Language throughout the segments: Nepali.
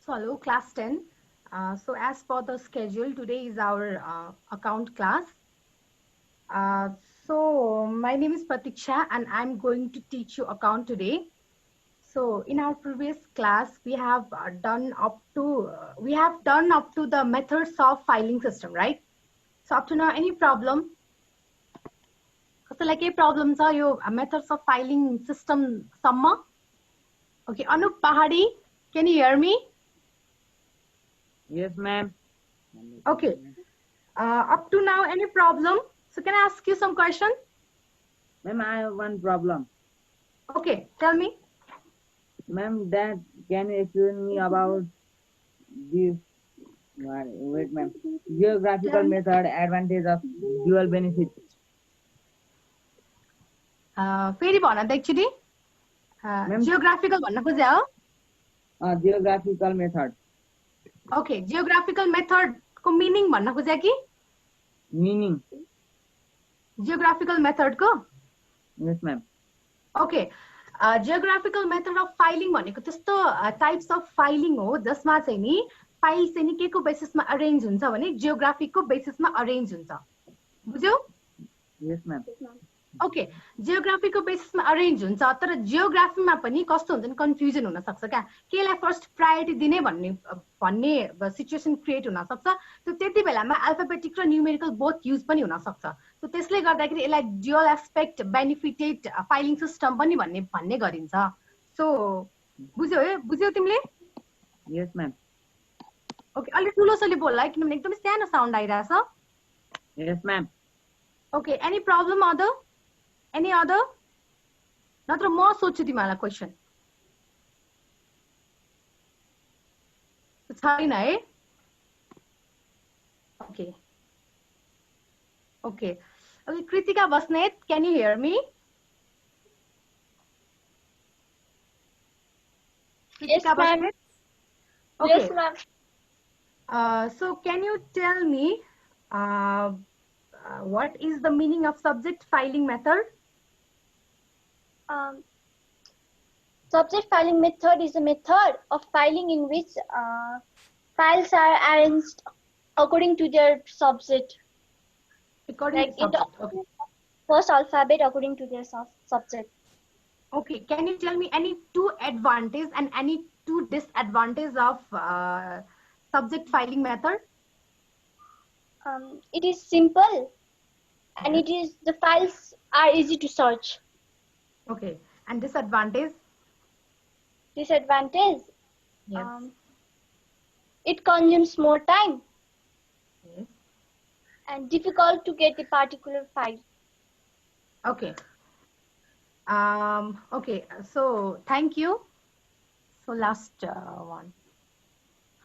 So hello class 10. So as per the schedule, today is our account class. Uh, so my name is Pratiksha and I'm going to teach you account today. So in our previous class, we have done up to the methods of filing system, right? So up to now, any problem? So like a problem, sir, your methods of filing system summa. Okay, Anup Pahadi, can you hear me? Yes, ma'am. Okay. Up to now, any problem? So can I ask you some question? Ma'am, I have one problem. Okay, tell me. Ma'am, that can you explain me about this? Wait, ma'am. Geographical Tell me. method, advantage of dual benefit. फेरि भन त एक्चुअली Ma'am, जियोग्राफिकल भन्न खोजे हो geographical method. ओके जियोग्राफिकल मेथडको मिनिङ भन्न खोजे कि Meaning. जियोग्राफिकल मेथडको Yes, ma'am. Okay geographical method of filing भनेको त्यस्तो टाइप्स अफ फाइलिङ हो जसमा चाहिँ नि फाइल चाहिँ नि के को बेसिसमा अरेन्ज हुन्छ भने जियोग्राफिकको बेसिसमा अरेन्ज हुन्छ बुझ्यौ Yes, ma'am. ओके जियोग्राफीको बेसिसमा अरेन्ज हुन्छ तर जियोग्राफीमा पनि कस्तो हुन्छ नि कन्फ्युजन हुन सक्छ क्या केलाई फर्स्ट प्रायोरिटी दिने भन्ने सिचुएसन क्रिएट हुन सक्छ त्यो त्यति बेलामा अल्फाबेटिक र न्यूमेरिकल बोथ युज पनि हुन सक्छ सो त्यसले गर्दाखेरि यसलाई dual aspect benefited filing system पनि भन्ने गरिन्छ सो बुझ्यौ तिमीले Yes, ma'am. ओके अलि ठुलोसले बोल्ला है किनभने एकदमै सानो साउन्ड आइरहेछ Yes, ma'am. Okay any problem other any other नत्र म सोध्छु तिमीहरूलाई क्वेसन छैन है okay okay okay Kritika Basnet can you hear me Yes, ma'am. Okay. Yes, ma'am. So can you tell me what is the meaning of subject filing method? Subject filing method is a method of filing in which files are arranged according to their subject. According to subject. Okay. First alphabet according to their subject. Okay, can you tell me any two advantages and any two disadvantages of subject filing method? It is simple and it is the files are easy to search. Okay, and disadvantage? Disadvantage? Yes. It consumes more time. Yes. And difficult to get the particular file. Okay. Okay, so thank you. So last one.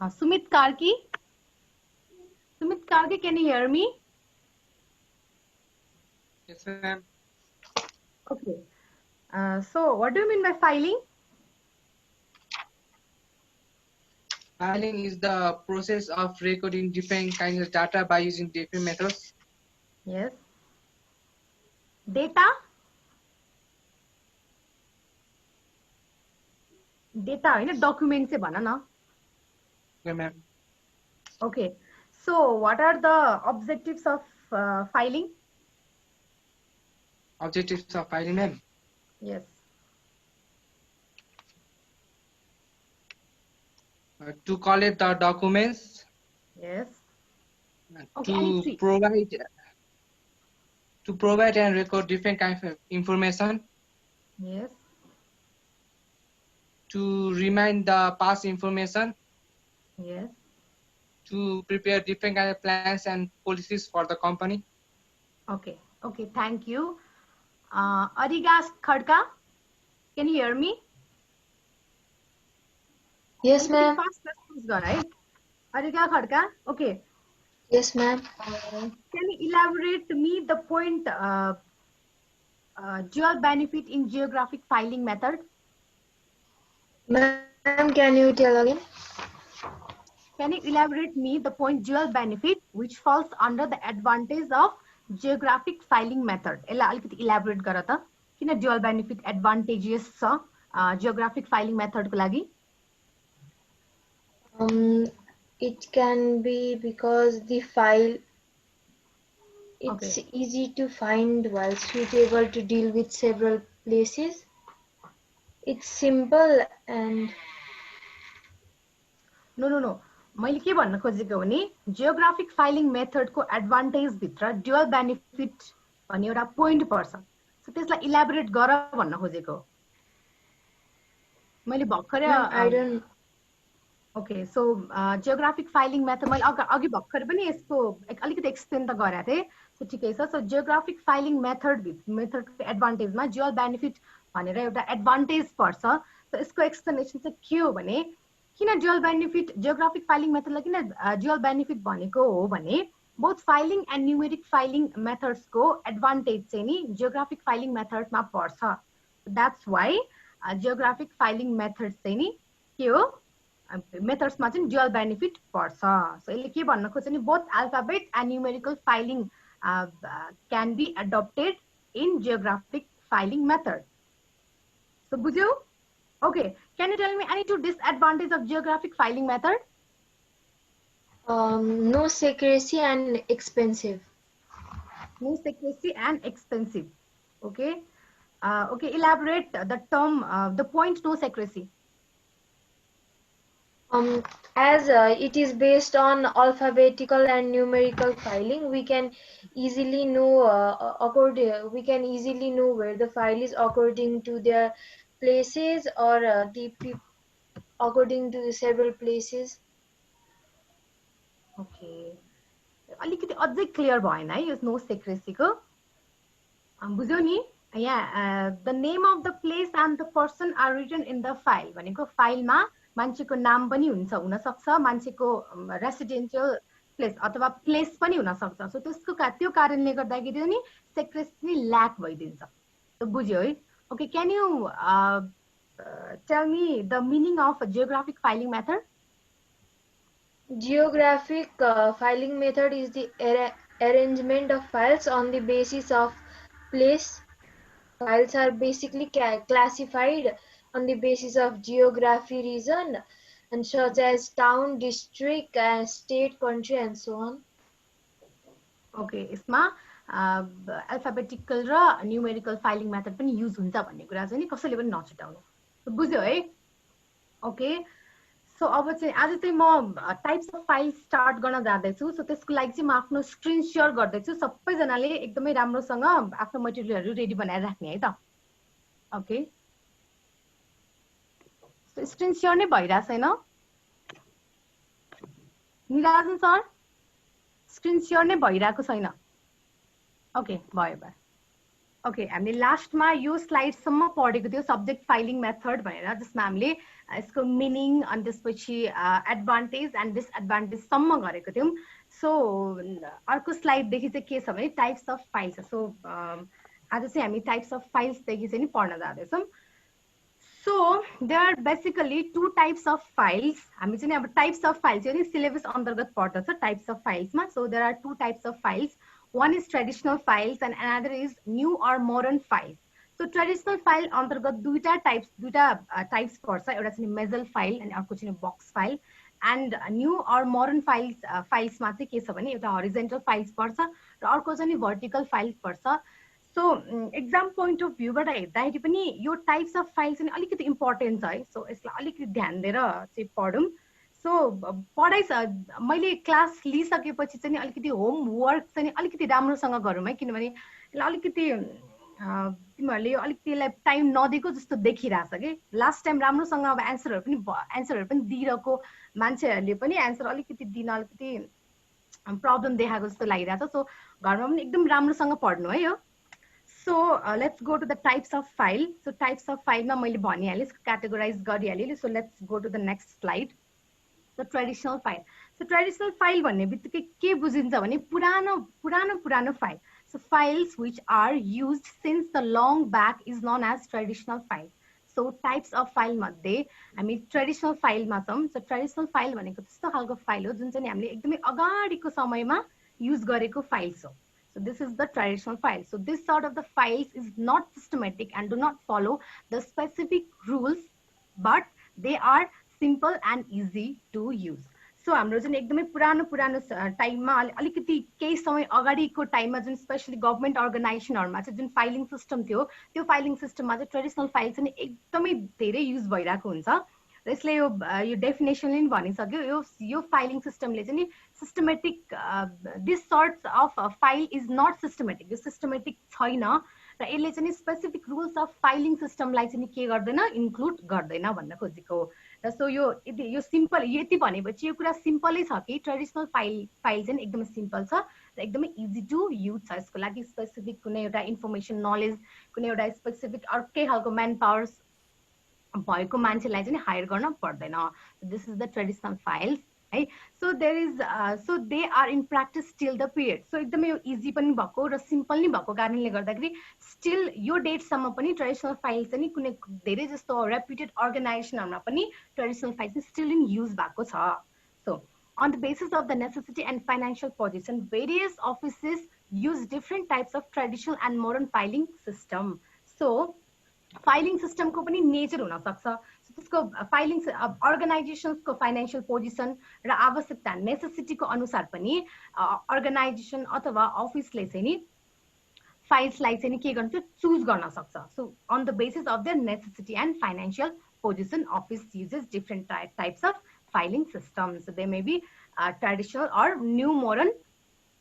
Sumit Karki. Sumit Karki, can you hear me? Yes, ma'am. Okay. So what do you mean by filing? Filing is the process of recording different kinds of data by using different methods. Yes. Data? Data, document se bana na. Okay, ma'am. Okay. So what are the objectives of filing? Objectives of filing, ma'am. Yes. To collect the documents. Yes. Okay, to provide and record different kinds of information. Yes. To remind the past information. Yes. To prepare different kinds of plans and policies for the company. Okay. Okay. Thank you. Ariga Khadka, can you hear me? Yes, ma'am. Right? Ariga Khadka, okay. Yes, ma'am. Can you elaborate me the point dual benefit in geographic filing method? Ma'am, can you tell again? Can you elaborate me the point dual benefit which falls under the advantage of geographic filing method? Elaborate gara ta. Kina dual benefit advantages geographic filing method ko lagi? It can be because the file it's Okay. easy to find while suitable to deal with several places. It's simple and no मैले के भन्न खोजेको भने जियोग्राफिक फाइलिङ मेथडको एडभान्टेज भित्र ड्युअल बेनिफिट भन्ने एउटा पोइन्ट पर्छ सो त्यसलाई इलाबोरेट गर भन्न खोजेको मैले भर्खरै ma'am, I don't. Okay so geographic filing method मैले अघि भर्खर पनि यसको अलिकति एक्सप्लेन त गरेको थिएँ सो ठिकै छ सो जियोग्राफिक फाइलिङ मेथडको एडभान्टेजमा ड्युअल बेनिफिट भनेर एउटा एडभान्टेज पर्छ सो यसको एक्सप्लेनेसन चाहिँ के हो भने किन ड्युअल बेनिफिट जियोग्राफिक फाइलिङ मेथडलाई किन ड्युअल बेनिफिट भनेको हो भने both filing and numeric filing मेथड्सको एडभान्टेज चाहिँ नि जियोग्राफिक फाइलिङ मेथडमा पर्छ that's why geographic filing method चाहिँ नि के हो मेथड्समा चाहिँ ड्युअल बेनिफिट पर्छ सो यसले के भन्न खोज्छ नि both alphabet and numerical filing can be adapted in geographic filing method so बुझ्यौ Okay, can you tell me any two disadvantages of geographic filing method? No secrecy and expensive. No secrecy and expensive. Okay. Okay, elaborate the term, the point no secrecy. As it is based on alphabetical and numerical filing, we can easily know we can easily know where the file is according to their places or according to the several places. Okay. अलिकति अझै क्लियर भएन है यो नो सेक्रेसीको बुझ्यौ नि यहाँ the name of the place and the person are written in the file भनेको फाइलमा मान्छेको नाम पनि हुन सक्छ मान्छेको रेसिडेन्शियल प्लेस अथवा प्लेस पनि हुन सक्छ सो त्यसको त्यो कारणले गर्दाखेरि नि सेक्रेसी ल्याक भइदिन्छ सो बुझ्यौ है okay can you tell me the meaning of geographic filing method Geographic filing method is the arrangement of files on the basis of place. Files are basically classified on the basis of geography region and such as town, district, state, country and so on. Okay, यसमा अल्फाबेटिकल र न्युमेरिकल फाइलिङ मेथड पनि युज हुन्छ भन्ने कुरा चाहिँ नि कसैले पनि नछुटाउनु बुझ्यो है ओके सो अब चाहिँ आज चाहिँ म टाइप्स अफ फाइल स्टार्ट गर्न जाँदैछु सो त्यसको लागि चाहिँ म आफ्नो स्क्रिन सेयर गर्दैछु सबैजनाले एकदमै राम्रोसँग आफ्नो मटेरियलहरू रेडी बनाएर राख्ने है त ओके सो स्क्रिन सेयर नै भइरहेको छैन निराजन सर स्क्रिन सेयर नै भइरहेको छैन ओके भयो ओके हामीले लास्टमा यो स्लाइडसम्म पढेको थियो सब्जेक्ट फाइलिङ मेथड भनेर जसमा हामीले यसको मिनिङ अनि त्यसपछि एडभान्टेज एन्ड डिसएडभान्टेजसम्म गरेको थियौँ सो अर्को स्लाइडदेखि चाहिँ के छ भने टाइप्स अफ फाइल्स सो आज चाहिँ हामी टाइप्स अफ फाइल्सदेखि चाहिँ नि पढ्न जाँदैछौँ so there are basically two types of files हामी चाहिँ अब टाइप्स अफ फाइल्स यो नि सिलेबस अन्तर्गत पर्दछ टाइप्स अफ फाइल्समा so there are two types of files one is traditional files and another is new or modern files so traditional file अन्तर्गत दुईटा टाइप्स पर्छ एउटा चाहिँ मेजल फाइल अनि अर्को चाहिँ बक्स फाइल एन्ड न्यू और मोडर्न फाइल्समा चाहिँ के छ भने एउटा हरिजेन्टल फाइल्स पर्छ र अर्को चाहिँ भर्टिकल फाइल पर्छ सो एक्जाम पोइन्ट अफ भ्यूबाट हेर्दाखेरि पनि यो टाइप्स अफ फाइल चाहिँ अलिकति इम्पोर्टेन्ट छ है सो यसलाई अलिकति ध्यान दिएर चाहिँ पढौँ सो पढाइ मैले क्लास लिइसकेपछि चाहिँ अलिकति होमवर्क चाहिँ अलिकति राम्रोसँग गरौँ है किनभने यसलाई अलिकति तिमीहरूले अलिकति यसलाई टाइम नदिएको जस्तो देखिरहेछ कि लास्ट टाइम राम्रोसँग अब एन्सरहरू पनि दिइरहेको मान्छेहरूले पनि एन्सर अलिकति दिन अलिकति प्रब्लम देखाएको जस्तो लागिरहेछ सो घरमा पनि एकदम राम्रोसँग पढ्नु है यो so let's go to the types of file so types of फाइलमा मैले भनिहालेँ क्याटेगोराइज गरिहालेँ so let's go to the next slide the traditional file so traditional file भन्ने बित्तिकै के बुझिन्छ भने पुरानो file so files which are used since the long back is known as traditional file so types of file मध्ये हामी ट्रेडिसनल फाइलमा छौँ सो ट्रेडिसनल फाइल भनेको त्यस्तो खालको फाइल हो जुन चाहिँ हामीले एकदमै अगाडिको समयमा युज गरेको फाइल्स हो So this is the traditional file. So this sort of the files is not systematic and do not follow the specific rules, but they are simple and easy to use. So हाम्रो जुन एकदमै पुरानो टाइममा अलिकति केही समय अगाडिको टाइममा जुन स्पेशली गभर्नमेन्ट अर्गनाइजेसनहरुमा चाहिँ जुन फाइलिङ सिस्टम थियो त्यो फाइलिङ सिस्टममा चाहिँ ट्रेडिसनल फाइल चाहिँ एकदमै धेरै युज भइरहेको हुन्छ र यसले यो डेफिनेसनले नि भनिसक्यो यो फाइलिङ सिस्टमले चाहिँ नि systematic this sorts of file is not systematic, यो सिस्टमेटिक छैन र यसले चाहिँ स्पेसिफिक रुल्स अफ फाइलिङ सिस्टमलाई चाहिँ के गर्दैन, इन्क्लुड गर्दैन भन्न खोजेको र सो यो सिम्पल यति भनेपछि यो कुरा सिम्पलै छ कि ट्रेडिसनल फाइल चाहिँ एकदमै सिम्पल छ र एकदमै इजी टु युज छ। यसको लागि स्पेसिफिक कुनै एउटा इन्फर्मेसन नलेज कुनै एउटा स्पेसिफिक अर्कै खालको म्यान पावर्स भएको मान्छेलाई चाहिँ हायर गर्न पर्दैन। This is the traditional files है। So there is so they are in practice till the period. सो एकदमै यो इजी पनि भएको र सिम्पल नि भएको कारणले गर्दाखेरि स्टिल यो डेटसम्म पनि ट्रेडिसनल फाइल चाहिँ कुनै धेरै जस्तो रेप्युटेड अर्गनाइजेसनहरुमा पनि ट्रेडिसनल फाइल चाहिँ स्टिल इन युज भएको छ। So on the basis of the necessity and financial position, various offices use different types of traditional and modern filing system. So filing सिस्टमको पनि नेचर हुन सक्छ, त्यसको फाइलिङ अर्गनाइजेसन्सको फाइनान्शियल पोजिसन र आवश्यकता नेसेसिटीको अनुसार पनि अर्गनाइजेसन अथवा अफिसले चाहिँ नि फाइल्सलाई चाहिँ के गर्छ चुज गर्न सक्छ। So on the basis of their necessity and financial position office uses different types of filing systems. So there may be traditional or new modern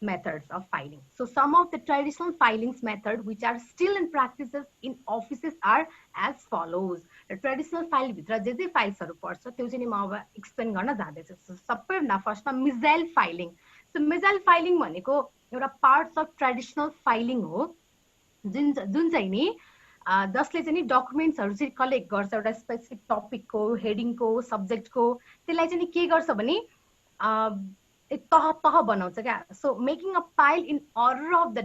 methods of filing. So some of the traditional filings method which are still in practices in offices are as follows. The traditional file भित्र जे files हरु पर्छ त्यो चाहिँ म अब एक्सप्लेन गर्न जाँदैछु। So सबैभन्दा फर्स्टमा missile filing. So missile filing भनेको एउटा पार्ट्स अफ ट्रेडिसनल फाइलिङ हो जुन चाहिँ नि जसले चाहिँ डकुमेन्ट्सहरु चाहिँ कलेक्ट गर्छ एउटा स्पेसिफिक टपिकको हेडिङको सब्जेक्टको त्यसलाई चाहिँ के गर्छ भने एक तह तह बनाउँछ क्या। So making a file in order of the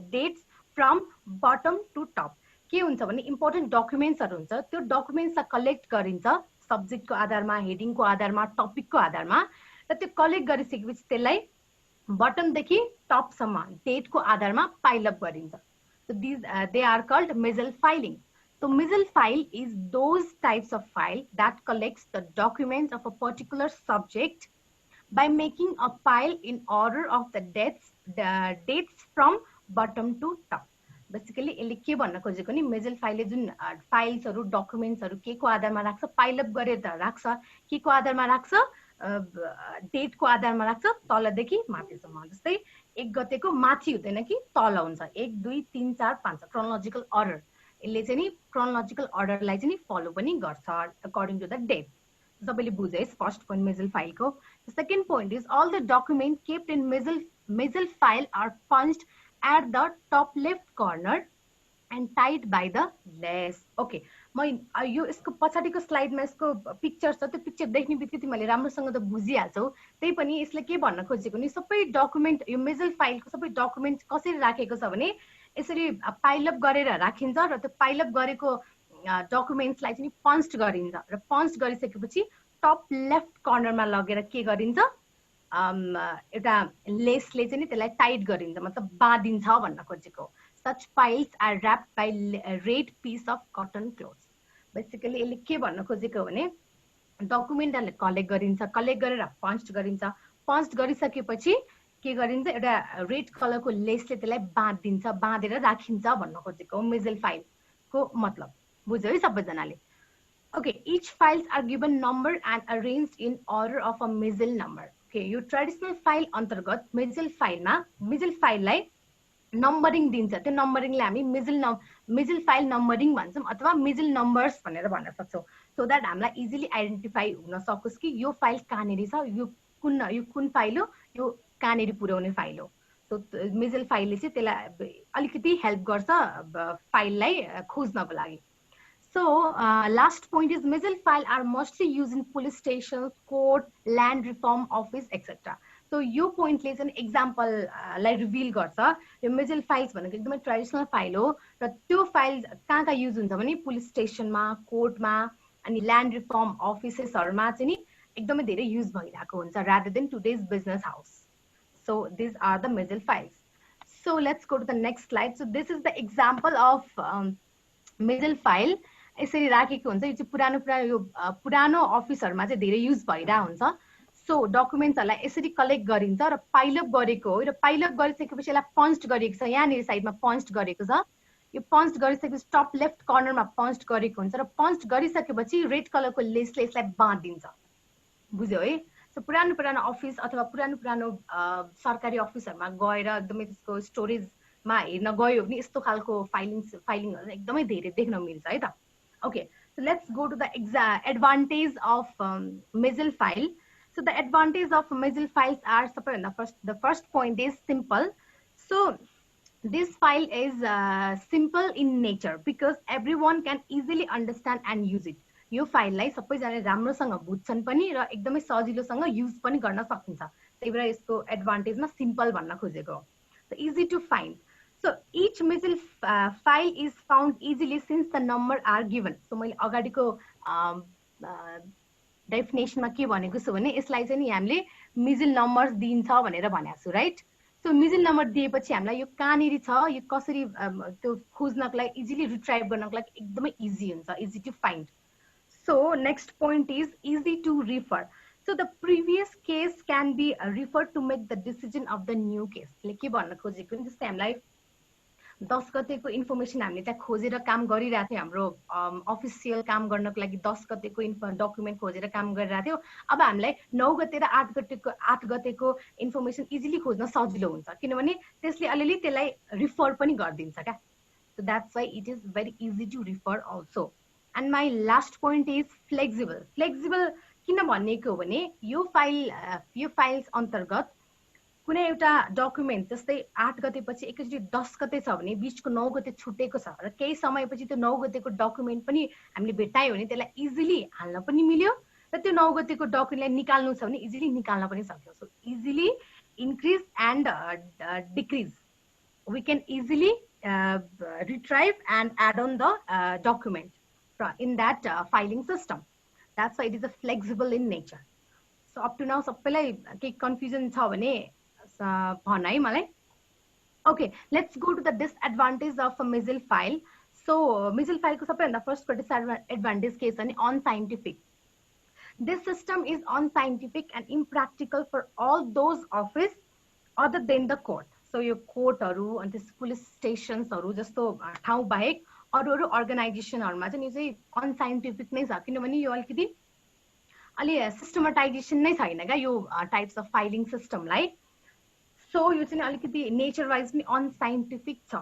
dates from bottom to top. के हुन्छ भने इम्पोर्टेन्ट डकुमेन्ट्सहरु हुन्छ त्यो डकुमेन्ट्सलाई कलेक्ट गरिन्छ सब्जेक्टको आधारमा हेडिङको आधारमा टपिकको आधारमा र त्यो कलेक्ट गरिसकेपछि त्यसलाई बटमदेखि टपसम्म डेटको आधारमा पाइल अप गरिन्छ। So these they are called missile filing. So missile file is those types of file that collects the documents of a particular subject by making a file in order of the dates from bottom to top. Basically यसले के भन्न खोजेको नि missile file जुन फाइल्सहरु डकुमेन्ट्सहरु के को आधारमा राख्छ पाइल अप गरेर राख्छ के को आधारमा राख्छ डेट को आधारमा राख्छ तलदेखि माथिसम्म। जस्तै 1 गतेको माथि हुँदैन कि तल हुन्छ 1 2 3 4 5 क्रोनोलॉजिकल अर्डर। यसले चाहिँ नि क्रोनोलॉजिकल अर्डरलाई चाहिँ नि फलो पनि गर्छ अकॉर्डिङ टु द डेट। सबैले बुझे है फर्स्ट पोइन्ट मिसल फाइलको। The second point is all the document kept in मिसल file are punched at the top left corner and tied by the lace. Okay, म यो यसको पछाडीको स्लाइडमा यसको पिक्चर छ त्यो पिक्चर देख्ने बित्तिकै तिमीले राम्रोसँग त बुझिहाल्छौ। त्यही पनि यसले के भन्न खोजेको नि सबै डकुमेन्ट यो मिसल फाइलको सबै डकुमेन्ट कसरी राखेको छ भने यसरी पाइल अप गरेर राखिन्छ र त्यो पाइल अप गरेको डकुमेन्ट्सलाई चाहिँ पन्च्ड गरिन्छ र पन्च्ड गरिसकेपछि टप लेफ्ट कर्नरमा लगेर के गरिन्छ एउटा लेसले चाहिँ त्यसलाई टाइट गरिन्छ मतलब बाँधिन्छ भन्न खोजेको। Such files are wrapped by a red piece of cotton cloth. Basically, यसले के भन्न खोजेको भने डकुमेन्टहरुले कलेक्ट गरिन्छ कलेक्ट गरेर पन्च्ड गरिन्छ पन्च्ड गरिसकेपछि के गरिन्छ एउटा रेड कलरको लेसले त्यसलाई बाँधिन्छ बाँधेर राखिन्छ भन्न खोजेको मिसल फाइलको मतलब बुझ्यो है सबैजनाले। Okay, each files are given number and arranged in order of a middle number. Okay, यो ट्रेडिसनल फाइल अन्तर्गत मिसल फाइललाई नम्बरिङ दिन्छ। त्यो नम्बरिङले हामी मिसल फाइल नम्बरिङ भन्छौँ अथवा मिसल नम्बर्स भनेर भन्न सक्छौँ सो द्याट हामीलाई इजिली आइडेन्टिफाई हुन सकोस् कि यो फाइल कहाँनेरि छ यो कुन फाइल हो यो कहाँनेरि पुर्याउने फाइल हो। सो मिसल फाइलले चाहिँ त्यसलाई अलिकति हेल्प गर्छ फाइललाई खोज्नको लागि। So last point is missile file are mostly used in police stations, court, land reform office, etc. So यो पोइन्टले चाहिँ एक्जाम्पल लाई रिभिल गर्छ। यो मिसल फाइल्स भनेको एकदमै ट्रेडिसनल फाइल हो र त्यो फाइल कहाँ युज हुन्छ भने पुलिस स्टेशनमा कोर्टमा अनि ल्यान्ड रिफर्म अफिसेसहरुमा चाहिँ नि एकदमै धेरै युज भइरहेको हुन्छ rather than today's business house. So this are the मिसल files. So let's go to the next slide. So this is the example of मिसल फाइल यसरी राखेको हुन्छ। यो चाहिँ पुरानो अफिसहरुमा चाहिँ धेरै युज भइरहेको हुन्छ। सो डकुमेन्ट्सहरुलाई यसरी कलेक्ट गरिन्छ र पाइलअप गरेको हो र पाइलअप गरिसकेपछि यसलाई पन्स्ट गरिएको छ। यहाँनिर साइडमा पन्स्ट गरेको छ। यो पन्स्ट गरिसकेपछि टप लेफ्ट कर्नरमा पन्स्ट गरेको हुन्छ र पन्स्ट गरिसकेपछि रेड कलरको लेसले यसलाई बाँधिदिन्छ। बुझ्यो है? सो पुरानो अफिस अथवा पुरानो सरकारी अफिसहरुमा गएर एकदमै त्यसको स्टोरेजमा हेर्न गयो भने यस्तो खालको फाइलिङहरु एकदमै धेरै देख्न मिल्छ है त। Okay, so let's go to the advantage of Mezil file. So the advantage of Mezil files are, the first point is simple. So this file is simple in nature because everyone can easily understand and use it. यो फाइललाई सबैजनाले राम्रोसँग बुझ्छन् पनि र एकदमै सजिलोसँग युज पनि गर्न सकिन्छ। त्यही भएर यसको एडभान्टेजमा सिम्पल भन्न खोजेको हो। So easy to find. So each Mezil file is found easily since the number are given. So मैले अगाडिको डेफिनेसनमा के भनेको छु भने यसलाई चाहिँ नि हामीले Mezil नम्बर्स दिन्छ भनेर भनेको छु, राइट? सो Mezil नम्बर दिएपछि हामीलाई यो कहाँनिर छ, यो कसरी त्यो खोज्नको लागि इजिली रिट्राइभ गर्नको लागि एकदमै इजी हुन्छ, easy to find. So next point is easy to refer. So the previous case can be referred to make the decision of the new case. ले के भन्न खोजेको नि जस्तै हामीलाई 10 गतेको इन्फर्मेसन हामीले त्यहाँ खोजेर काम गरिरहेको थियो। हाम्रो अफिसियल काम गर्नको लागि 10 गतेको डकुमेन्ट खोजेर काम गरिरहेको थियो। अब हामीलाई 9 गते र 8 गतेको इन्फर्मेसन इजिली खोज्न सजिलो हुन्छ किनभने त्यसले अलिअलि त्यसलाई रिफर पनि गरिदिन्छ क्या। So that's why it is very easy to refer also. And my last point is flexible. Flexible किन भनेको भने यो फाइल्स अन्तर्गत कुनै एउटा डकुमेन्ट जस्तै 8 गते पछि एकैचोटि 10 गते छ भने बीचको 9 गते छुटेको छ र केही समयपछि त्यो 9 गतेको डकुमेन्ट पनि हामीले भेटायौ भने त्यसलाई इजिली हाल्न पनि मिल्यो र त्यो 9 गतेको डकुमेन्टलाई निकाल्नु छ भने इजिली निकाल्न पनि सक्यो। So easily increase and decrease, we can easily retrieve and add on the document in that filing system. That's why it is a flexible in nature. So up to now सबैलाई के कन्फ्युजन छ भने भन है मलाई। Okay, let's go to the disadvantage of a Mezil file. So Mezil file को सबैभन्दा फर्स्ट disadvantage के छ भने unscientific. This system is unscientific and impractical for all those office other than the court. So यो कोर्टहरु अनि त्यस पुलिस स्टेशन्सहरु जस्तो ठाउँ बाहेक अरू अर्गनाइजेसनहरुमा चाहिँ यो चाहिँ अनसाइन्टिफिक नै छ किनभने यो अलिकति अलि सिस्टमेटाइजेसन नै छैन क्या यो टाइप्स अफ फाइलिङ सिस्टमलाई। सो यो चाहिँ अलिकति नेचर वाइज पनि अनसाइन्टिफिक छ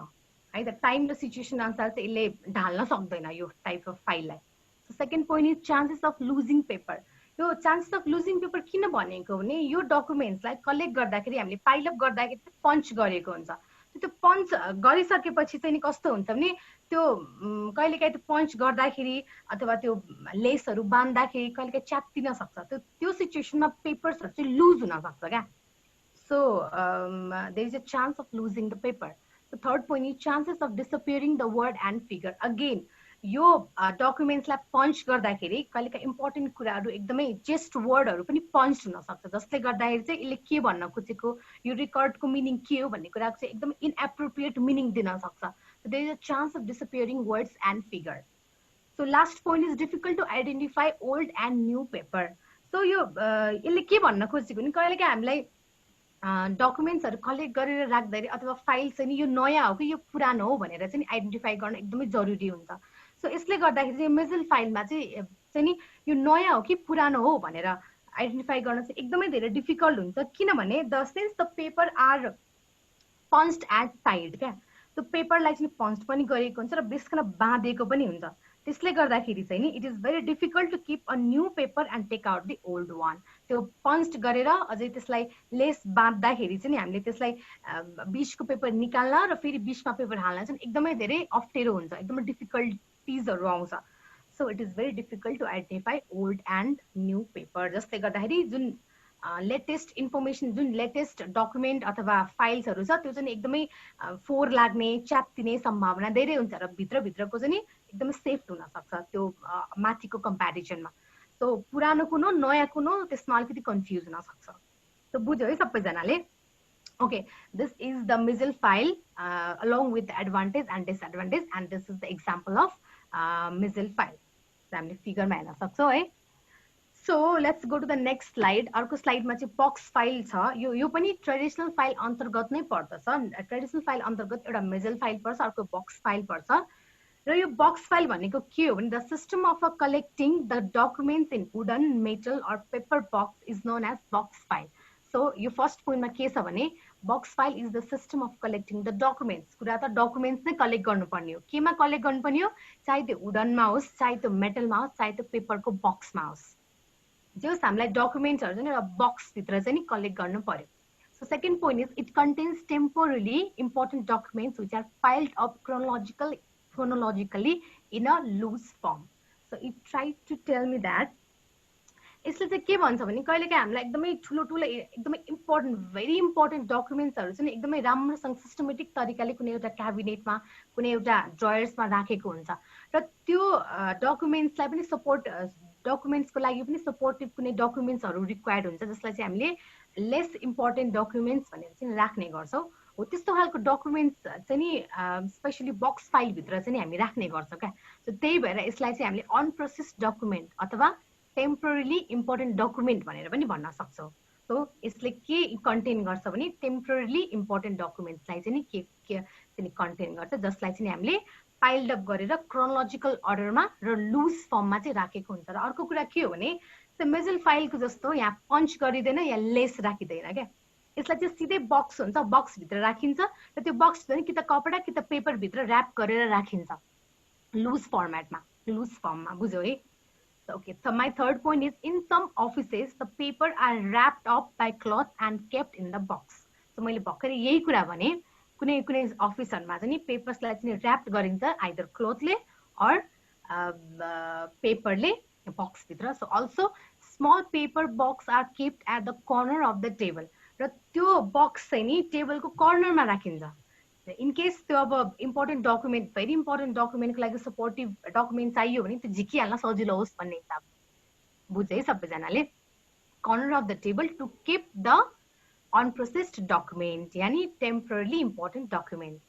है त। टाइम र सिचुएसन अनुसार चाहिँ यसले ढाल्न सक्दैन यो टाइप अफ फाइललाई। So second point is chances of losing paper. यो चान्सेस अफ लुजिङ पेपर किन भनेको भने यो डकुमेन्ट्सलाई कलेक्ट गर्दाखेरि हामीले पाइलअप गर्दाखेरि पन्च गरेको हुन्छ। त्यो पन्च गरिसकेपछि चाहिँ नि कस्तो हुन्छ भने त्यो कहिलेकाहीँ त्यो पन्च गर्दाखेरि अथवा त्यो लेसहरू बाँध्दाखेरि कहिलेकाहीँ च्यात्तिन सक्छ। त्यो सिचुएसनमा पेपर्सहरू चाहिँ लुज हुन सक्छ क्या। So there is a chance of losing the paper. The third point is chances of disappearing the word and figure. Again यो डकुमेन्ट्सलाई पन्च गर्दाखेरि कहिलेकाहीँ इम्पोर्टेन्ट कुराहरू एकदमै जेस्ट वर्डहरू पनि पन्च हुन सक्छ जसले गर्दाखेरि चाहिँ यसले के भन्न खोजेको यो रेकर्डको मिनिङ के हो भन्ने कुराको चाहिँ एकदमै इनएप्रोप्रिएट मिनिङ दिन सक्छ। So there is a chance of disappearing words and figure. So last point is difficult to identify old and new paper. So यो यसले के भन्न खोजेको नि कहिलेकाहीँ हामीलाई डकुमेन्ट्सहरू कलेक्ट गरेर राख्दाखेरि अथवा फाइल चाहिँ यो नयाँ हो कि यो पुरानो हो भनेर चाहिँ आइडेन्टिफाई गर्न एकदमै जरुरी हुन्छ। सो यसले गर्दाखेरि चाहिँ Mezil फाइलमा चाहिँ नि यो नयाँ हो कि पुरानो हो भनेर आइडेन्टिफाई गर्न चाहिँ एकदमै धेरै डिफिकल्ट हुन्छ किनभने the since the paper are punched at side क्या। त्यो पेपरलाई चाहिँ पन्च पनि गरेको हुन्छ र बिस्कन बाँधेको पनि हुन्छ। त्यसले गर्दाखेरि चाहिँ नि it is very difficult to keep a new paper and take out the old one. त्यो पन्च गरेर अझै त्यसलाई लेस बाँध्दाखेरि चाहिँ नि हामीले त्यसलाई बीचको पेपर निकाल्न र फेरि बीचमा पेपर हाल्न चाहिँ एकदमै धेरै अप्ठ्यारो हुन्छ, एकदमै डिफिकल्टिजहरू आउँछ। So it is very difficult to identify old and new paper. जसले गर्दाखेरि जुन लेटेस्ट इन्फर्मेसन जुन लेटेस्ट डकुमेन्ट अथवा फाइल्सहरू छ त्यो चाहिँ एकदमै फोहोर लाग्ने च्यात्तिने सम्भावना धेरै हुन्छ र भित्रको चाहिँ नि एकदमै सेफ हुन सक्छ त्यो माथिको कम्प्यारिजनमा। सो पुरानो कुन हो नयाँ कुन हो त्यसमा अलिकति कन्फ्युज हुन सक्छ। सो बुझ्यो है सबैजनाले। Okay, this is the Mezil file along with the advantage and disadvantage and this is the example of मिजल फाइल हामीले फिगरमा हेर्न सक्छौँ है। So let's go to the next slide. अर्को स्लाइडमा चाहिँ बक्स फाइल छ। यो पनि ट्रेडिसनल फाइल अन्तर्गत नै पर्दछ। ट्रेडिसनल फाइल अन्तर्गत एउटा मेजल फाइल पर्छ, अर्को बक्स फाइल पर्छ। र यो बक्स फाइल भनेको के हो भने the system of collecting the documents in wooden metal or paper box is known as box file. So यो फर्स्ट पोइन्टमा के छ भने box file is the system of collecting the documents. कुरा त डकुमेन्ट्स नै कलेक्ट गर्नुपर्ने हो। केमा कलेक्ट गर्नुपर्ने हो? चाहे त्यो वुडनमा होस्, चाहे त्यो मेटलमा होस्, चाहे त्यो पेपरको बक्समा होस्, जे होस् हामीलाई डकुमेन्ट्सहरू चाहिँ एउटा बक्सभित्र चाहिँ नि कलेक्ट गर्नु पर्यो। So second point is it contains temporally important documents which are filed up chronologically in a loose form. So it tried to tell me that यसले चाहिँ के भन्छ भने कहिलेकाहीँ हामीलाई एकदमै ठुलो ठुलो एकदमै इम्पोर्टेन्ट भेरी इम्पोर्टेन्ट डकुमेन्ट्सहरू चाहिँ एकदमै राम्रोसँग सिस्टमेटिक तरिकाले कुनै एउटा क्याबिनेटमा कुनै एउटा ड्रयर्समा राखेको हुन्छ र त्यो डकुमेन्ट्सलाई पनि सपोर्ट डकुमेन्ट्सको लागि पनि सपोर्टिभ कुनै डकुमेन्ट्सहरू रिक्वायर्ड हुन्छ जसलाई चाहिँ हामीले लेस इम्पोर्टेन्ट डकुमेन्ट्स भनेर चाहिँ राख्ने गर्छौँ। हो त्यस्तो खालको डकुमेन्ट्स चाहिँ नि स्पेसली बक्स फाइलभित्र चाहिँ हामी राख्ने गर्छौँ क्या। सो त्यही भएर यसलाई चाहिँ हामीले अनप्रोसेस्ड डकुमेन्ट अथवा टेम्पोरली इम्पोर्टेन्ट डकुमेन्ट भनेर पनि भन्न सक्छौँ। सो यसले के कन्टेन गर्छ भने टेम्पोरली इम्पोर्टेन्ट डकुमेन्ट्सलाई चाहिँ नि के कन्टेन गर्छ जसलाई चाहिँ हामीले पाइल्ड अप गरेर क्रोनोलोजिकल अर्डरमा र लुज फर्ममा चाहिँ राखेको हुन्छ। र अर्को कुरा के हो भने मेजल फाइलको जस्तो यहाँ पञ्च गरिँदैन या लेस राखिँदैन क्या। यसलाई चाहिँ सिधै बक्स हुन्छ, बक्सभित्र राखिन्छ र त्यो बक्सभित्र कि त कपडा कि त पेपरभित्र ऱ्याप गरेर राखिन्छ लुज फर्मेटमा, लुज फर्ममा। बुझ्यो है? Okay, so my third point is in some offices the paper are wrapped up by cloth and kept in the box. So मैले भर्खरै यही कुरा भने कुनै कुनै अफिसहरुमा चाहिँ नि पेपर्सलाई चाहिँ र्याप्ड गरिन्छ आइदर क्लोथले अर पेपरले बक्सभित्र। So also small paper box are kept at the corner of the table र त्यो बक्स चाहिँ नि टेबलको कर्नरमा राखिन्छ। इन केस त्यो अब इम्पोर्टेन्ट डकुमेन्ट भेरी इम्पोर्टेन्ट डकुमेन्टको लागि सपोर्टिभ डकुमेन्ट चाहियो भने त्यो झिकिहाल्न सजिलो होस् भन्ने हिसाब बुझ्यो है सबैजनाले। Corner of the table to keep the unprocessed document यानी temporarily important document.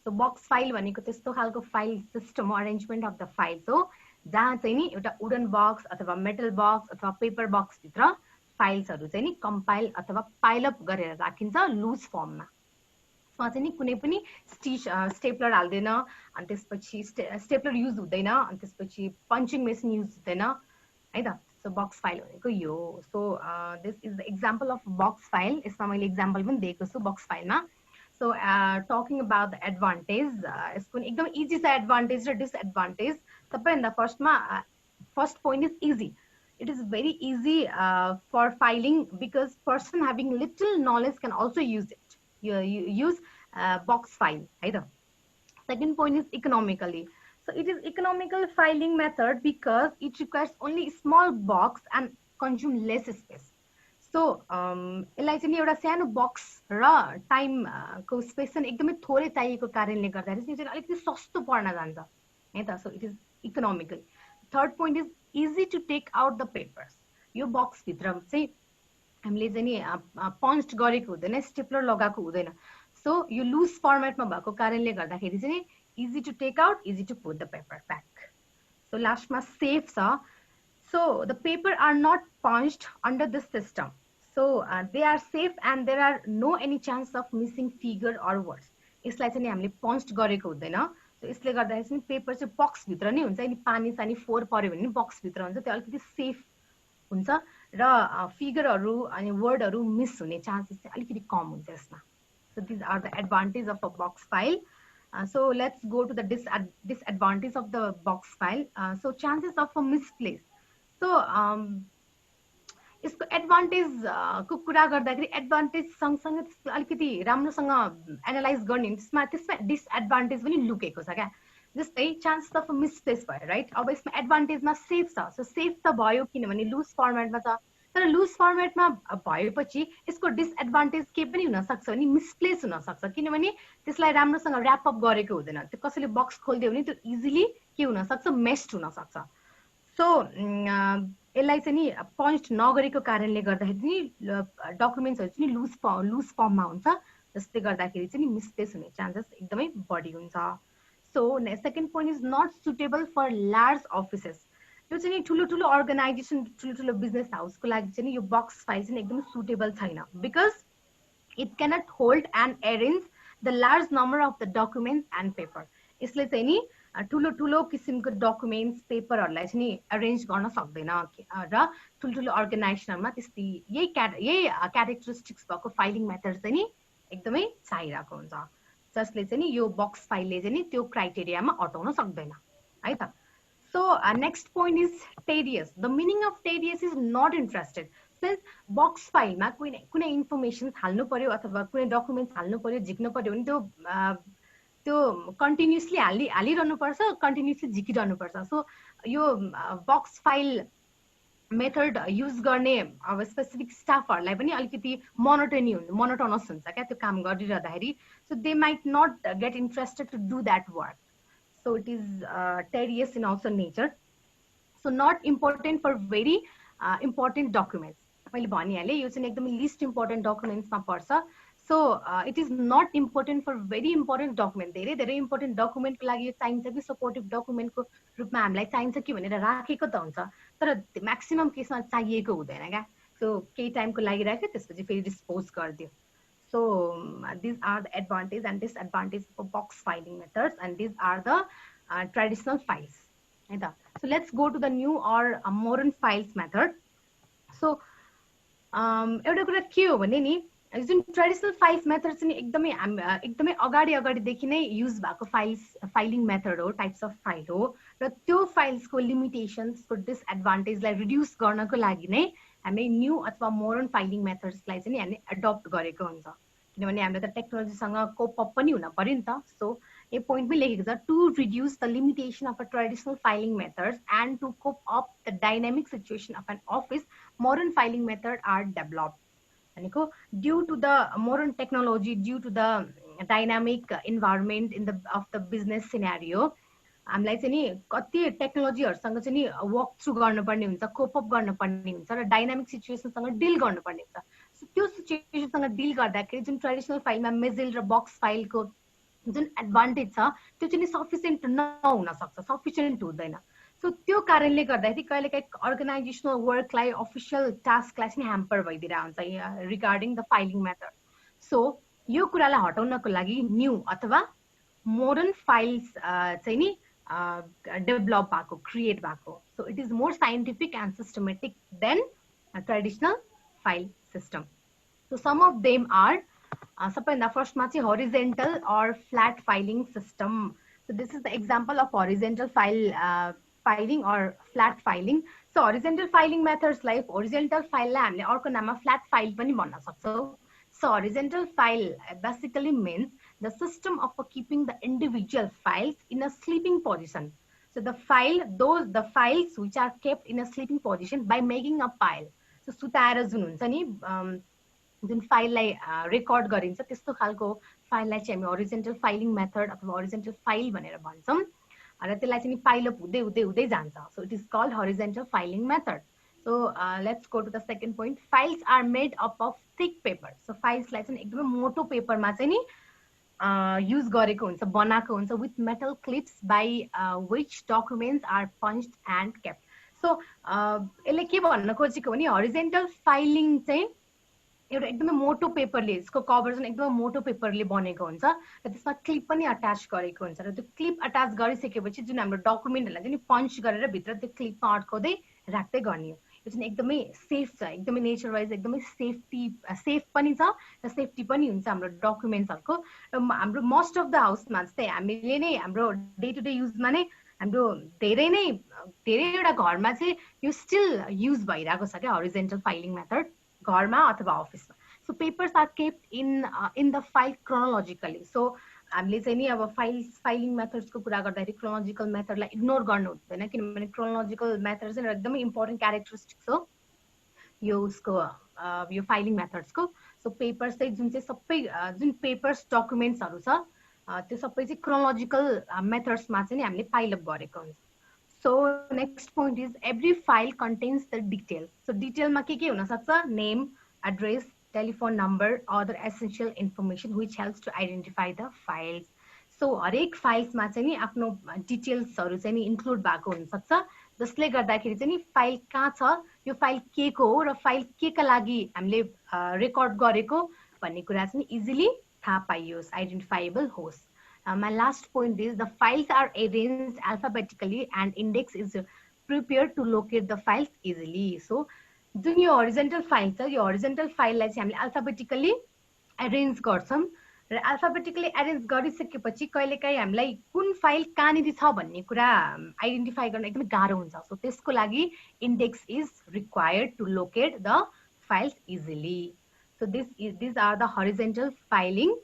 So box file भनेको त्यस्तो खालको file system arrangement of the files हो जहाँ चाहिँ नि एउटा वुडन बक्स अथवा मेटल बक्स अथवा पेपर बक्सभित्र फाइल्सहरू चाहिँ नि कम्पाइल अथवा पाइलअप गरेर राखिन्छ लुज फर्ममा। त्यसमा चाहिँ नि कुनै पनि स्टेपलर हाल्दैन अनि त्यसपछि स्टेपलर युज हुँदैन अनि त्यसपछि पञ्चिङ मेसिन युज हुँदैन है त। सो बक्स फाइल भनेको यो हो। So this is the example of box file. यसमा मैले एक्जाम्पल पनि दिएको छु बक्स फाइलमा। So talking about the advantage, यसको एकदम इजी छ एडभान्टेज र डिसएडभान्टेज। सबैभन्दा first point is easy. It is very easy for filing because person having little knowledge can also use it. You use box file either. Second point is economically. So it is economical filing method because it requires only small box and consume less space. So यसलाई चाहिँ एउटा सानो बक्स र टाइम को स्पेस चाहिँ एकदमै थोरै चाहिएको कारणले गर्दाखेरि चाहिँ यो चाहिँ अलिकति सस्तो पर्न जान्छ है त। So it is economical. Third point is easy to take out the papers. यो बक्सभित्र चाहिँ हामीले चाहिँ नि पञ्च गरेको हुँदैन, स्टेपलर लगाएको हुँदैन। सो यो लुज फर्मेटमा भएको कारणले गर्दाखेरि चाहिँ easy to take out, easy to put the paper back. So लास्टमा सेफ छ। So the paper are not punched under this system. So they are safe and there are no any chance of missing figure or words. यसलाई चाहिँ हामीले पञ्च्ड गरेको हुँदैन। सो यसले गर्दाखेरि चाहिँ पेपर चाहिँ बक्सभित्र नै हुन्छ। नि पानी सानी फोहोर पर्यो भने बक्सभित्र हुन्छ, त्यो अलिकति सेफ हुन्छ र फिगरहरू अनि वर्डहरू मिस हुने चान्सेस चाहिँ अलिकति कम हुन्छ यसमा। So these are the advantage of a box file. So let's go to the disadvantage of the box file. So chances of a misplace. So यसको एडभान्टेजको कुरा गर्दाखेरि एडभान्टेज सँगसँगै त्यसको अलिकति राम्रोसँग एनालाइज गर्ने त्यसमा डिसएडभान्टेज पनि लुकेको छ क्या। जस्तै चान्सेस अफ मिसप्लेस भयो राइट। अब यसमा एडभान्टेजमा सेफ छ। सो सेफ त भयो किनभने लुज फर्मेटमा छ, तर लुज फर्मेटमा भएपछि यसको डिसएडभान्टेज के पनि हुनसक्छ भने मिसप्लेस हुनसक्छ किनभने त्यसलाई राम्रोसँग ऱ्यापअप गरेको हुँदैन। त्यो कसैले बक्स खोलिदियो भने त्यो इजिली के हुनसक्छ, मेस्ड हुनसक्छ। सो यसलाई चाहिँ नि पञ्च नगरेको कारणले गर्दाखेरि चाहिँ डकुमेन्ट्सहरू चाहिँ लुज फर्ममा हुन्छ जसले गर्दाखेरि चाहिँ नि मिसप्लेस हुने चान्सेस एकदमै बढी हुन्छ। So second point is not suitable for large offices. यो चाहिँ नि ठुलो ठुलो अर्गनाइजेसन ठुलो ठुलो बिजनेस हाउसको लागि चाहिँ नि यो बक्स फाइल चाहिँ एकदमै सुटेबल छैन, because it cannot hold and arrange the large number of the documents and paper. यसले चाहिँ नि ठुलो ठुलो किसिमको डकुमेन्ट्स पेपरहरूलाई चाहिँ नि अरेन्ज गर्न सक्दैन र ठुल्ठुलो अर्गनाइजेसनमा त्यस्तै यही क्यारेक्टरिस्टिक्स भएको फाइलिङ मेथड चाहिँ नि एकदमै चाहिरहेको हुन्छ, जसले चाहिँ नि यो बक्स फाइलले चाहिँ नि त्यो क्राइटेरियामा अटाउन सक्दैन है त। So next point is tedious. The meaning of tedious is not interested. Since box फाइलमा कुनै इन्फर्मेसन हाल्नु पर्यो अथवा कुनै डकुमेन्ट्स हाल्नु पर्यो झिक्नु पर्यो भने त्यो कन्टिन्युसली हालिरहनु पर्छ, कन्टिन्युसली झिकिरहनु पर्छ। सो यो बक्स फाइल मेथड युज गर्ने अब स्पेसिफिक स्टाफहरूलाई पनि अलिकति मोनोटोनस हुन्छ क्या त्यो काम गरिरहँदाखेरि। So they might not get interested to do that work. So it is tedious in also nature. So not important for very important documents. मैले भनिहालेँ यो चाहिँ एकदमै लिस्ट इम्पोर्टेन्ट डकुमेन्ट्समा पर्छ। So it is not important for very important document. धेरै धेरै इम्पोर्टेन्ट डकुमेन्टको लागि यो चाहिन्छ कि सपोर्टिभ डकुमेन्टको रूपमा हामीलाई चाहिन्छ कि भनेर राखेको त हुन्छ, तर म्याक्सिमम केसमा चाहिएको हुँदैन क्या। सो केही टाइमको लागि राख्यो त्यसपछि फेरि डिस्पोज गरिदियो। So these are the advantage and disadvantage of box filing methods, and these are the traditional files. So let's go to the new or modern files method. So एउटा कुरा के हो भने नि जुन ट्रेडिसनल फाइल्स मेथड चाहिँ एकदमै अगाडिदेखि नै युज भएको फाइलिङ मेथड हो, टाइप्स अफ फाइल हो, र त्यो फाइल्सको लिमिटेसन्सको डिसएडभान्टेजलाई रिड्युस गर्नको लागि नै हामीले न्यू अथवा मोडर्न फाइलिङ मेथड्सलाई चाहिँ हामीले एडप्ट गरेको हुन्छ, किनभने हामीले त टेक्नोलोजीसँग कोप अप पनि हुन पर्यो नि त। सो यो पोइन्टमै लेखेको छ to reduce the limitation of a traditional filing methods and to cope up the dynamic situation of an office modern filing method are developed. भनेको due to the modern technology, due to the dynamic environment of the business scenario, हामीलाई चाहिँ नि कति टेक्नोलोजीहरूसँग चाहिँ नि वर्क थ्रु गर्नुपर्ने हुन्छ, कोप अप गर्नुपर्ने हुन्छ र डाइनामिक सिचुएसनसँग डिल गर्नुपर्ने हुन्छ। सो त्यो सिचुएसनसँग डिल गर्दाखेरि जुन ट्रेडिसनल फाइलमा मेजिल र बक्स फाइलको जुन एडभान्टेज छ त्यो चाहिँ सफिसियन्ट नहुन सक्छ, सफिसियन्ट हुँदैन। सो त्यो कारणले गर्दाखेरि कहिलेकाहीँ अर्गनाइजेसनल वर्कलाई, अफिसियल टास्कलाई चाहिँ ह्याम्पर भइदिएर हुन्छ regarding the filing method. So यो कुरालाई हटाउनको लागि न्यू अथवा मोडर्न फाइल्स चाहिँ नि डेभलप भएको, क्रिएट भएको। So it is more scientific and systematic than traditional file system. So some of them are सबैभन्दा फर्स्टमा चाहिँ horizontal or flat filing system. So this is the example of horizontal filing or flat filing. So horizontal filing मेथड्सलाई, हरिजेन्टल फाइललाई हामीले अर्को नाममा फ्ल्याट फाइल पनि भन्न सक्छौँ। So horizontal file basically means the system of keeping the individual files in a sleeping position. So the files which are kept in a sleeping position by making a pile. So सुताएर जुन हुन्छ नि जुन फाइललाई रेकर्ड गरिन्छ त्यस्तो खालको फाइललाई चाहिँ हामी हरिजेन्टल फाइलिङ मेथड अथवा हरिजेन्टल फाइल भनेर भन्छौँ र त्यसलाई चाहिँ पाइल अप हुँदै हुँदै हुँदै जान्छ। So it is called horizontal filing method. So let's go to the second point. Files are made up of thick paper. So files like एकदमै मोटो पेपरमा चाहिँ नि युज गरेको हुन्छ, बनाएको हुन्छ with metal clips by which documents are punched and kept. So यसले के भन्न खोजेको भने हरिजेन्टल फाइलिङ चाहिँ एउटा एकदमै मोटो पेपरले, यसको कभर चाहिँ एकदमै मोटो पेपरले बनेको हुन्छ र त्यसमा क्लिप पनि अट्याच गरेको हुन्छ र त्यो क्लिप अट्याच गरिसकेपछि जुन हाम्रो डकुमेन्टहरूलाई चाहिँ पञ्च गरेर भित्र त्यो क्लिपमा अड्काउँदै राख्दै गर्ने हो। यो चाहिँ एकदमै सेफ छ, एकदमै नेचर वाइज एकदमै सेफ पनि छ र सेफ्टी पनि हुन्छ हाम्रो डकुमेन्ट्सहरूको। र हाम्रो मोस्ट अफ द हाउसमा चाहिँ हामीले नै हाम्रो डे टु डे युजमा नै हाम्रो धेरैवटा घरमा चाहिँ यो स्टिल युज भइरहेको छ क्या हरिजेन्टल फाइलिङ मेथड, घरमा अथवा अफिसमा। So papers are kept in the file chronologically. So हामीले चाहिँ नि अब फाइलिङ मेथड्सको कुरा गर्दाखेरि क्रोनोलोजिकल मेथडलाई इग्नोर गर्नु हुँदैन, किनभने क्रोनोलोजिकल मेथड चाहिँ एकदमै इम्पोर्टेन्ट क्यारेक्टरिस्टिक्स हो यो उसको यो फाइलिङ मेथड्सको। सो पेपर्स चाहिँ जुन पेपर्स डकुमेन्ट्सहरू छ त्यो सबै चाहिँ क्रोनोलोजिकल मेथड्समा चाहिँ हामीले पाइल अप गरेको हुन्छ। So next point is every file contains the detail. So डिटेलमा के हुनसक्छ? Name, address, telephone number, or the essential information which helps to identify the files. So हरेक फाइल्समा चाहिँ नि आफ्नो डिटेल्सहरू चाहिँ नि इन्क्लुड भएको हुनसक्छ, जसले गर्दाखेरि चाहिँ नि फाइल कहाँ छ, यो फाइल के को हो र फाइल के का लागि हामीले रेकर्ड गरेको भन्ने कुरा चाहिँ इजिली थाहा पाइयोस्, आइडेन्टिफाइबल होस्. My last point is the files are arranged alphabetically and index is prepared to locate the files easily. So जुन यो horizontal file छ, यो horizontal file लाई चाहिँ हामीले alphabetically arrange गर्छौं र alphabetically arrange गरिसकेपछि कहिलेकाहीँ हामीलाई कुन फाइल कहाँनिर छ भन्ने कुरा आइडेन्टिफाई गर्न एकदमै गाह्रो हुन्छ. सो त्यसको लागि index is required to locate the files easily. So these are the horizontal filing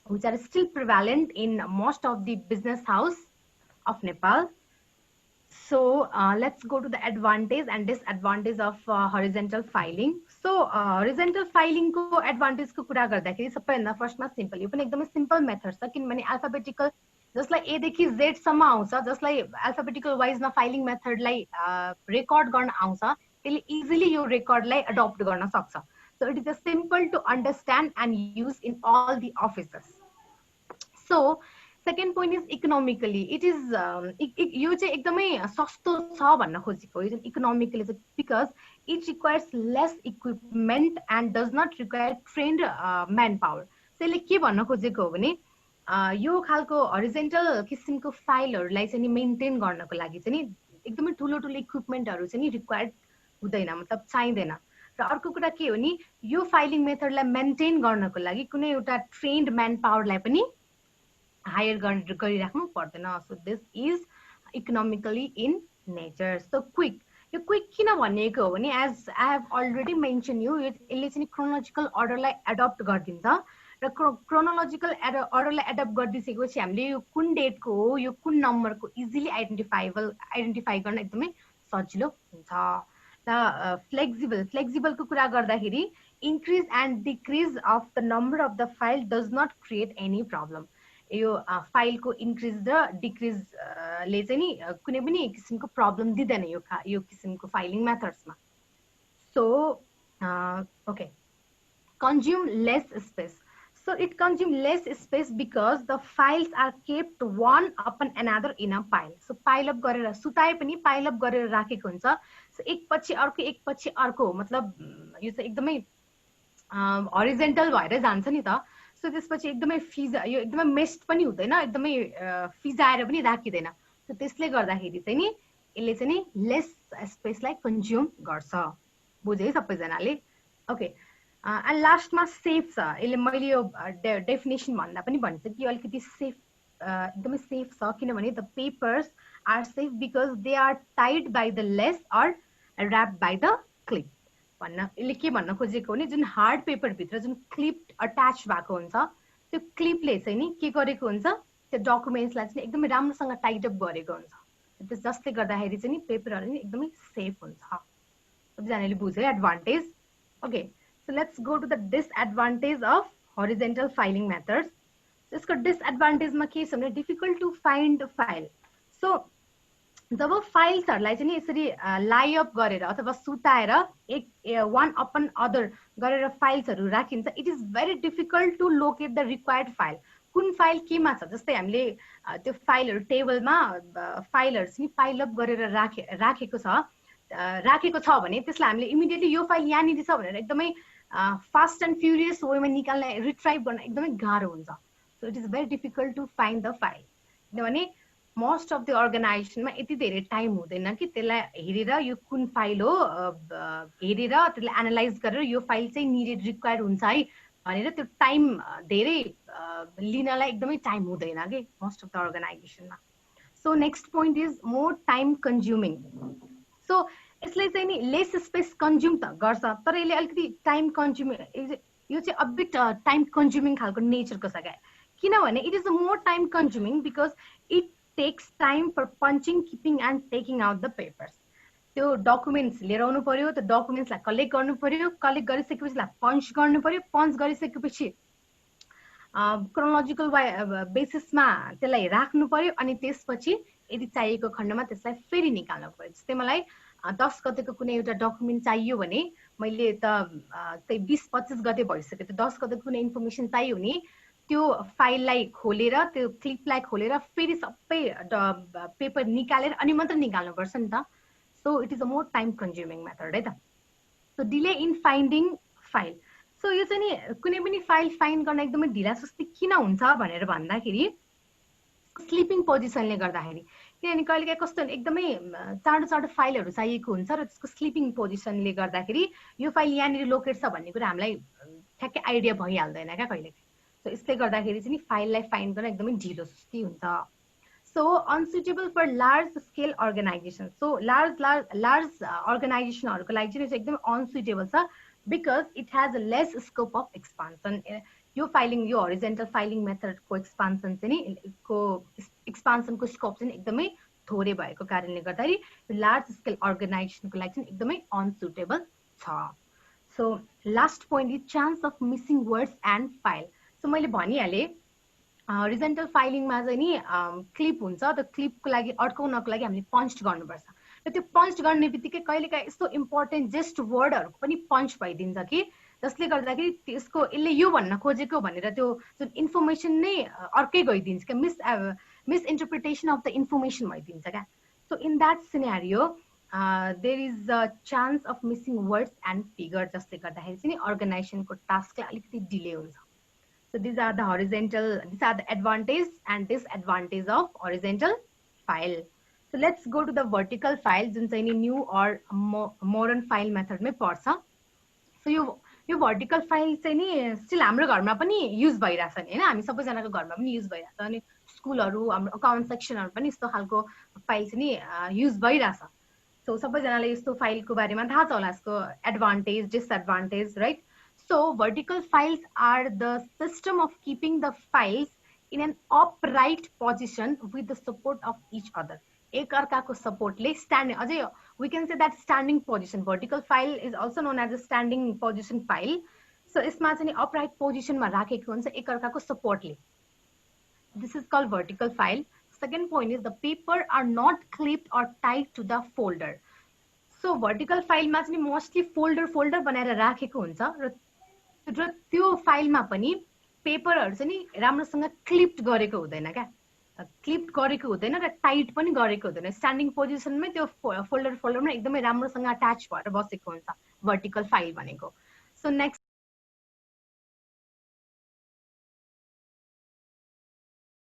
which are still prevalent in most of the business house of Nepal. So let's go to the advantage and disadvantage of horizontal filing. So horizontal filing ko advantage ko kura garदाखेरि सबैभन्दा फर्स्टमा सिम्पल, यो पनि एकदमै सिम्पल मेथड छ किनभने अल्फाबेटिकल जसलाई ए देखि जेड सम्म आउँछ, जसलाई अल्फाबेटिकल वाइजमा फाइलिङ मेथडलाई रेकर्ड गर्न आउँछ, त्यसले इजिली यो रेकर्डलाई अडप्ट गर्न सक्छ. So it is a simple to understand and use in all the offices. So second point is economically. It is यो चाहिँ एकदमै सस्तो छ भन्न खोजेको हो, economically because it requires less equipment and does not require trained manpower. त्यसले के भन्न खोजेको हो भने यो खालको horizontal किसिमको फाइलहरुलाई चाहिँ नि मेन्टेन गर्नको लागि चाहिँ नि एकदमै ठुलो ठुलो इक्विपमेन्टहरु चाहिँ नि रिक्वायर्ड हुँदैन, मतलब चाहिँदैन. र अर्को कुरा के हो नि, यो फाइलिङ मेथडलाई मेन्टेन गर्नको लागि कुनै एउटा ट्रेन्ड म्यान पावरलाई पनि हायर गरिराख्नु पर्दैन. So this is economically in nature. So quick, यो क्विक किन भनिएको हो भने as I have already mention you, यसले चाहिँ क्रोनोलोजिकल अर्डरलाई एडप्ट गरिदिन्छ र क्रोनोलोजिकल अर्डरलाई एडप्ट गरिदिसकेपछि हामीले यो कुन डेटको हो, यो कुन नम्बरको इजिली आइडेन्टिफाई गर्न एकदमै सजिलो हुन्छ. फ्लेक्सिबलको कुरा गर्दाखेरि increase and decrease of the number of the file does not create any problem. यो फाइलको इन्क्रिज र डिक्रिजले चाहिँ नि कुनै पनि किसिमको प्रब्लम दिँदैन यो किसिमको फाइलिङ मेथड्समा. So okay, consume less space. So it consumes less space because the files are kept one upon another in a pile. So pile up गरेर सुताए पनि pile up गरेर राखेको हुन्छ. So एक पछि अर्को मतलब यो चाहिँ एकदमै horizontal भएर जान्छ नि त. So त्यसपछि एकदमै यो एकदमै मेस्ड पनि हुँदैन, एकदमै फिजाएर पनि राखिदैन. So त्यसले गर्दाखेरि चाहिँ नि यसले चाहिँ नि लेस स्पेसलाई कन्ज्युम गर्छ. बुझ्यो है सबैजनाले? ओके. एन्ड लास्टमा सेफ छ. यसले मैले यो डेफिनेसन भन्दा पनि भन्छ कि अलिकति सेफ, एकदमै सेफ छ किनभने the papers are safe because they are tied by the lace or wrap by the clip भन्न. यसले के भन्न खोजेको भने जुन हार्ड पेपरभित्र जुन क्लिप अट्याच भएको हुन्छ, त्यो क्लिपले चाहिँ नि के गरेको हुन्छ, त्यो डकुमेन्ट्सलाई चाहिँ एकदमै राम्रोसँग टाइट अप गरेको हुन्छ. जसले गर्दाखेरि चाहिँ नि पेपरहरू नि एकदमै सेफ हुन्छ. सबैजनाले बुझ्यो advantage? Okay. So let's go to the disadvantage of horizontal filing methods. So इसको disadvantage में के समझे, difficult to find file. So जब फाइल्सहरुलाई चाहिँ नि यसरी लाई अप गरेर अथवा सुताएर एक one upon other गरेर फाइल्सहरु राखिन्छ, it is very difficult to locate the required file. कुन फाइल केमा छ, जस्तै हामीले त्यो फाइलहरु टेबलमा फाइलहरु चाहिँ पाइल अप गरेर राखेको छ भने त्यसलाई हामीले इमिडिएटली यो फाइल यहाँनिर छ भनेर एकदमै फास्ट एन्ड फ्युरियस वेमा निकाल्न, रिट्राइभ गर्न एकदमै गाह्रो हुन्छ. So it is very difficult to find the file किनभने मोस्ट अफ द अर्गनाइजेसनमा यति धेरै टाइम हुँदैन कि त्यसलाई हेरेर यो कुन फाइल हो हेरेर त्यसलाई एनालाइज गरेर यो फाइल चाहिँ निडेड रिक्वायर्ड हुन्छ है भनेर त्यो टाइम धेरै लिनलाई एकदमै टाइम हुँदैन कि मोस्ट अफ द अर्गनाइजेसनमा. So next point is more time consuming. So यसले चाहिँ नि लेस स्पेस कन्ज्युम त गर्छ तर यसले अलिकति टाइम कन्ज्युमिङ, यो चाहिँ अ बिट टाइम कन्ज्युमिङ खालको नेचरको छ क्या. किनभने it is a more time consuming because it takes time for punching, keeping and taking out the papers. त्यो डकुमेन्ट्स लिएर आउनु पर्यो, त्यो डकुमेन्ट्सलाई कलेक्ट गर्नु पर्यो, कलेक्ट गरिसकेपछि त्यसलाई पन्च गर्नु पर्यो, पन्च गरिसकेपछि क्रोनोलोजिकल बेसिसमा त्यसलाई राख्नु पर्यो अनि त्यसपछि यदि चाहिएको खण्डमा त्यसलाई फेरि निकाल्नु पर्यो. जस्तै मलाई 10 गतेको कुनै एउटा डकुमेन्ट चाहियो भने मैले त 20-25 गते भइसक्यो, त्यो 10 गतेको कुनै इन्फर्मेसन चाहियो भने त्यो फाइललाई खोलेर त्यो क्लिपलाई खोलेर फेरि सबै पेपर निकालेर अनि मात्र निकाल्नुपर्छ नि त. So it is a more time consuming method है त. So delay in finding file. So यो चाहिँ नि कुनै पनि फाइल फाइन्ड गर्न एकदमै ढिला सुस्ती किन हुन्छ भनेर भन्दाखेरि स्लिपिङ पोजिसनले गर्दाखेरि. किनभने कहिलेकाहीँ कस्तो एकदमै चाँडो चाँडो फाइलहरू चाहिएको हुन्छ र त्यसको स्लिपिङ पोजिसनले गर्दाखेरि यो फाइल यहाँनिर लोकेट छ भन्ने कुरा हामीलाई ठ्याक्कै आइडिया भइहाल्दैन क्या कहिलेकाहीँ. सो यसले गर्दाखेरि चाहिँ नि फाइललाई फाइन्ड गर्न एकदमै ढिलो सुस्ती हुन्छ. So unsuitable for large scale organization. So large अर्गनाइजेसनहरूको लागि चाहिँ एकदमै अनसुटेबल छ because it has a less scope of expansion. यो फाइलिङ यो हरिजेन्टल फाइलिङ मेथडको एक्सपान्सन चाहिँ नि को एक्सपान्सनको स्कोप चाहिँ एकदमै थोरै भएको कारणले गर्दाखेरि लार्ज स्केल अर्गनाइजेसनको लागि चाहिँ एकदमै अनसुटेबल छ. So last point is chance of missing words and file. So मैले भनिहालेँ हरिजेन्टल फाइलिङमा चाहिँ नि क्लिप हुन्छ. त्यो क्लिपको लागि अड्काउनको लागि हामीले पन्च गर्नुपर्छ र त्यो पन्च गर्ने बित्तिकै कहिलेकाहीँ यस्तो इम्पोर्टेन्ट जस्ट वर्डहरूको पनि पन्च भइदिन्छ कि जसले गर्दाखेरि त्यसको यसले यो भन्न खोजेको भनेर त्यो जुन इन्फर्मेसन नै अर्कै गइदिन्छ क्या. मिसइन्टरप्रिटेसन अफ द इन्फर्मेसन भइदिन्छ क्या. So in that scenario there is a chance of missing words and figure जसले गर्दाखेरि चाहिँ अर्गनाइजेसनको टास्कलाई अलिकति डिले हुन्छ. So these are the advantage and disadvantage of horizontal file. So let's go to the vertical file जुन चाहिँ नि new or modern file method मै पर्छ. So यो vertical file चाहिँ नि स्टिल हाम्रो घरमा पनि युज भइरहेछ नि हैन. हामी सबैजनाको घरमा पनि युज भइरहेछ. अनि स्कुलहरू हाम्रो अकाउन्ट सेक्सनहरू पनि यस्तो खालको फाइल चाहिँ नि युज भइरहेछ. सो सबैजनाले यस्तो फाइलको बारेमा थाहा छ होला, यसको advantage disadvantage right. So vertical files are the system of keeping the files in an upright position with the support of each other. एक अर्काको सपोर्टले स्ट्यान्डिङ अझै we can say that standing position. Vertical file is also known as a standing position file. So यसमा चाहिँ upright positionमा राखेको हुन्छ एक अर्काको सपोर्टले. This is called vertical file. Second point is the paper are not clipped or tied to the folder. So vertical फाइलमा चाहिँ मोस्टली फोल्डर बनाएर राखेको हुन्छ र त्यो फाइलमा पनि पेपरहरू चाहिँ नि राम्रोसँग क्लिप्ड गरेको हुँदैन क्या. क्लिप्ड गरेको हुँदैन र टाइट पनि गरेको हुँदैन. स्ट्यान्डिङ पोजिसनमै त्यो फोल्डरमा एकदमै राम्रोसँग अट्याच भएर बसेको हुन्छ vertical फाइल भनेको. So next